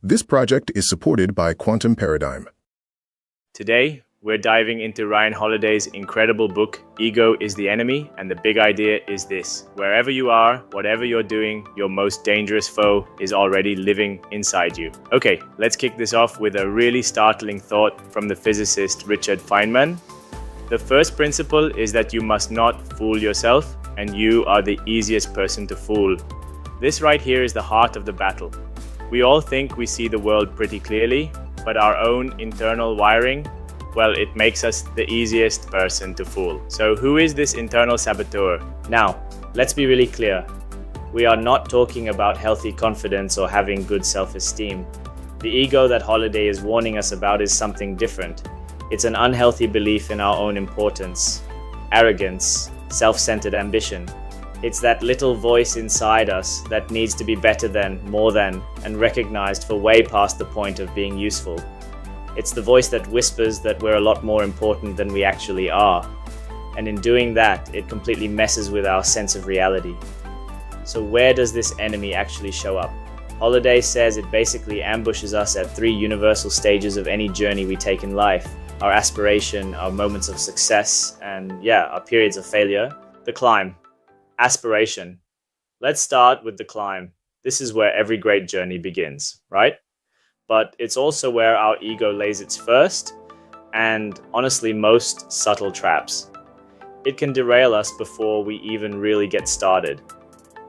This project is supported by Quantum Paradigm. Today, we're diving into Ryan Holiday's incredible book, Ego is the Enemy, and the big idea is this. Wherever you are, whatever you're doing, your most dangerous foe is already living inside you. Okay, let's kick this off with a really startling thought from the physicist Richard Feynman. The first principle is that you must not fool yourself, and you are the easiest person to fool. This right here is the heart of the battle. We all think we see the world pretty clearly, but our own internal wiring, well, it makes us the easiest person to fool. So who is this internal saboteur? Now, let's be really clear. We are not talking about healthy confidence or having good self-esteem. The ego that Holiday is warning us about is something different. It's an unhealthy belief in our own importance, arrogance, self-centered ambition. It's that little voice inside us that needs to be better than, more than, and recognized for way past the point of being useful. It's the voice that whispers that we're a lot more important than we actually are. And in doing that, it completely messes with our sense of reality. So where does this enemy actually show up? Holiday says it basically ambushes us at 3 universal stages of any journey we take in life. Our aspiration, our moments of success, and our periods of failure. The climb. Aspiration. Let's start with the climb. This is where every great journey begins, right? But it's also where our ego lays its first and honestly most subtle traps. It can derail us before we even really get started.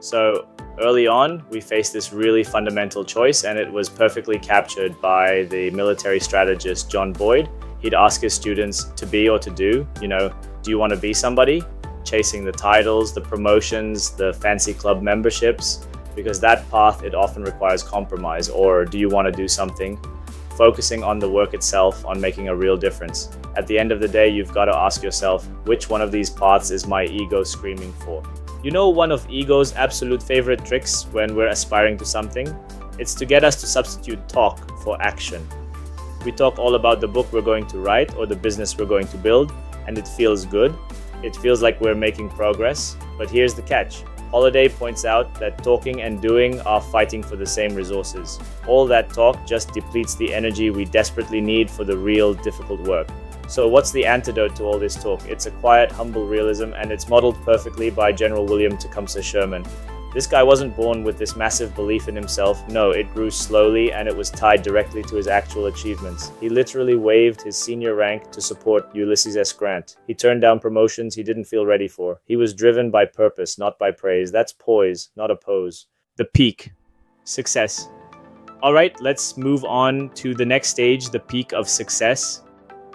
So early on, we faced this really fundamental choice, and it was perfectly captured by the military strategist John Boyd. He'd ask his students to be or to do, do you want to be somebody? Chasing the titles, the promotions, the fancy club memberships. Because that path, it often requires compromise. Or do you want to do something? Focusing on the work itself, on making a real difference. At the end of the day, you've got to ask yourself, which one of these paths is my ego screaming for? You know, one of ego's absolute favorite tricks when we're aspiring to something? It's to get us to substitute talk for action. We talk all about the book we're going to write or the business we're going to build, and it feels good. It feels like we're making progress. But here's the catch. Holiday points out that talking and doing are fighting for the same resources. All that talk just depletes the energy we desperately need for the real difficult work. So what's the antidote to all this talk? It's a quiet, humble realism, and it's modeled perfectly by General William Tecumseh Sherman. This guy wasn't born with this massive belief in himself. No, it grew slowly, and it was tied directly to his actual achievements. He literally waived his senior rank to support Ulysses S. Grant. He turned down promotions he didn't feel ready for. He was driven by purpose, not by praise. That's poise, not a pose. The peak. Success. All right, let's move on to the next stage, the peak of success.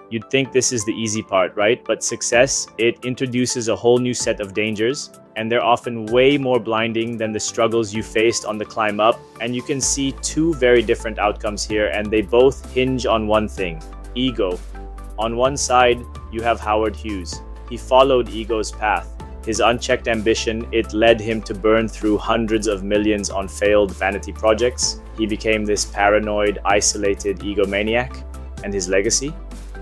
You'd think this is the easy part, right? But success, it introduces a whole new set of dangers, and they're often way more blinding than the struggles you faced on the climb up. And you can see 2 very different outcomes here, and they both hinge on one thing: ego. On one side, you have Howard Hughes. He followed ego's path. His unchecked ambition, it led him to burn through hundreds of millions on failed vanity projects. He became this paranoid, isolated egomaniac, and his legacy?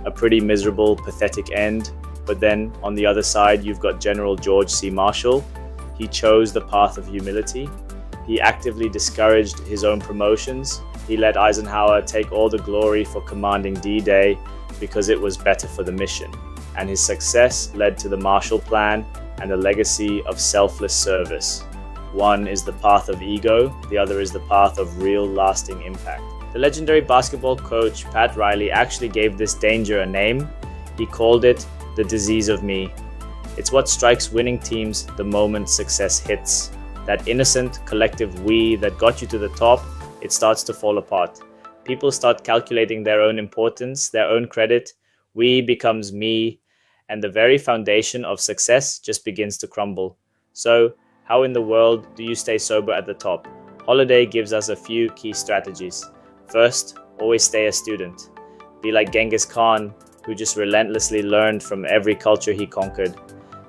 A pretty miserable, pathetic end. But then, on the other side, you've got General George C. Marshall. He chose the path of humility. He actively discouraged his own promotions. He let Eisenhower take all the glory for commanding D-Day because it was better for the mission. And his success led to the Marshall Plan and a legacy of selfless service. One is the path of ego, the other is the path of real, lasting impact. The legendary basketball coach Pat Riley actually gave this danger a name. He called it the disease of me. It's what strikes winning teams the moment success hits. That innocent collective we that got you to the top, it starts to fall apart. People start calculating their own importance, their own credit. We becomes me, and the very foundation of success just begins to crumble. So, how in the world do you stay sober at the top? Holiday gives us a few key strategies. First, always stay a student. Be like Genghis Khan, who just relentlessly learned from every culture he conquered.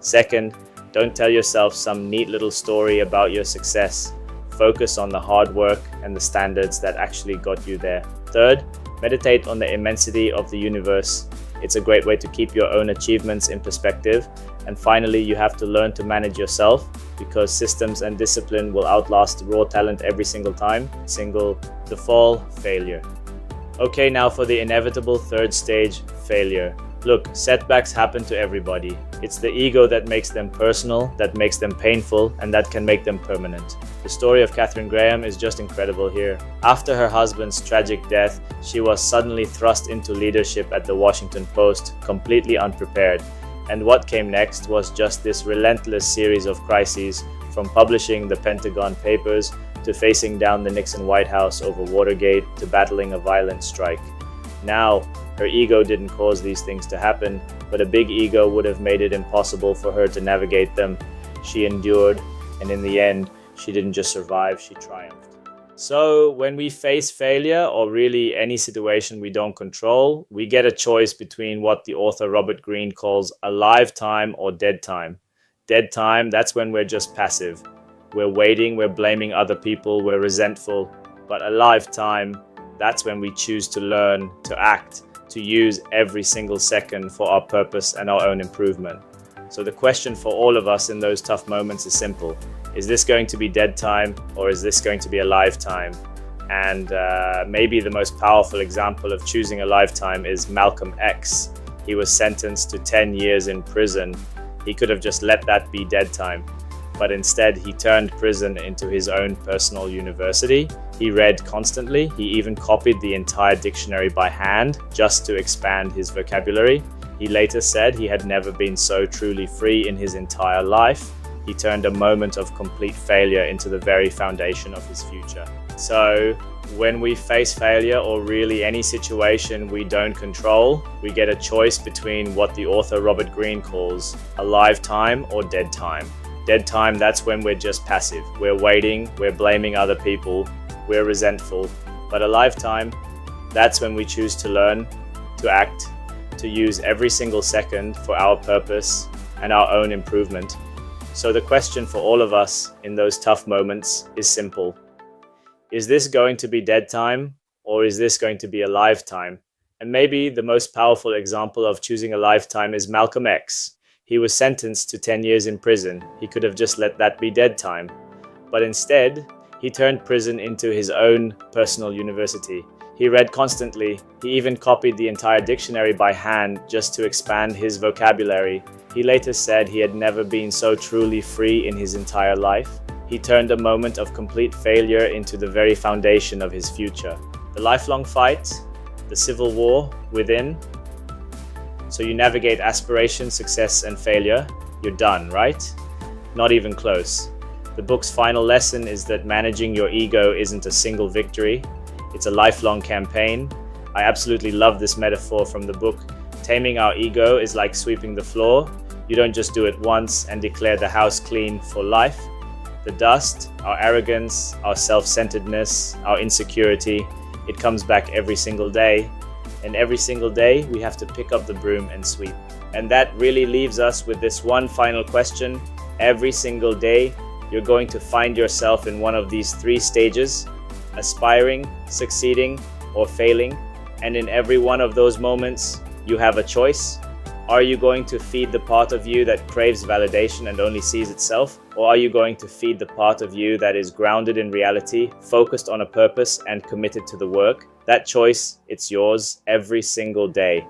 Second, don't tell yourself some neat little story about your success. Focus on the hard work and the standards that actually got you there. Third, meditate on the immensity of the universe. It's a great way to keep your own achievements in perspective. And finally, you have to learn to manage yourself, because systems and discipline will outlast raw talent every single time. The fall, failure. Okay, now for the inevitable third stage, failure. Look, setbacks happen to everybody. It's the ego that makes them personal, that makes them painful, and that can make them permanent. The story of Katharine Graham is just incredible here. After her husband's tragic death, she was suddenly thrust into leadership at the Washington Post, completely unprepared. And what came next was just this relentless series of crises, from publishing the Pentagon Papers to facing down the Nixon White House over Watergate to battling a violent strike. Now, her ego didn't cause these things to happen, but a big ego would have made it impossible for her to navigate them. She endured, and in the end, she didn't just survive, she triumphed. So, when we face failure, or really any situation we don't control, we get a choice between what the author Robert Greene calls alive time or dead time. Dead time, that's when we're just passive. We're waiting, we're blaming other people, we're resentful. But alive time, that's when we choose to learn, to act, to use every single second for our purpose and our own improvement. So the question for all of us in those tough moments is simple. Is this going to be dead time, or is this going to be a lifetime? And maybe the most powerful example of choosing a lifetime is Malcolm X. He was sentenced to 10 years in prison. He could have just let that be dead time. But instead, he turned prison into his own personal university. He read constantly. He even copied the entire dictionary by hand just to expand his vocabulary. He later said he had never been so truly free in his entire life. He turned a moment of complete failure into the very foundation of his future. So, when we face failure, or really any situation we don't control, we get a choice between what the author Robert Greene calls alive time or dead time. Dead time, that's when we're just passive. We're waiting, we're blaming other people, we're resentful. But a lifetime, that's when we choose to learn, to act, to use every single second for our purpose and our own improvement. So the question for all of us in those tough moments is simple. Is this going to be dead time, or is this going to be a lifetime? And maybe the most powerful example of choosing a lifetime is Malcolm X. He was sentenced to 10 years in prison. He could have just let that be dead time. But instead, he turned prison into his own personal university. He read constantly. He even copied the entire dictionary by hand just to expand his vocabulary. He later said he had never been so truly free in his entire life. He turned a moment of complete failure into the very foundation of his future. The lifelong fight, the civil war within. So you navigate aspiration, success, and failure. You're done, right? Not even close. The book's final lesson is that managing your ego isn't a single victory. It's a lifelong campaign. I absolutely love this metaphor from the book. Taming our ego is like sweeping the floor. You don't just do it once and declare the house clean for life. The dust, our arrogance, our self-centeredness, our insecurity, it comes back every single day. And every single day, we have to pick up the broom and sweep. And that really leaves us with this one final question. Every single day, you're going to find yourself in one of these three stages: aspiring, succeeding, or failing. And in every one of those moments, you have a choice. Are you going to feed the part of you that craves validation and only sees itself? Or are you going to feed the part of you that is grounded in reality, focused on a purpose, and committed to the work? That choice, it's yours every single day.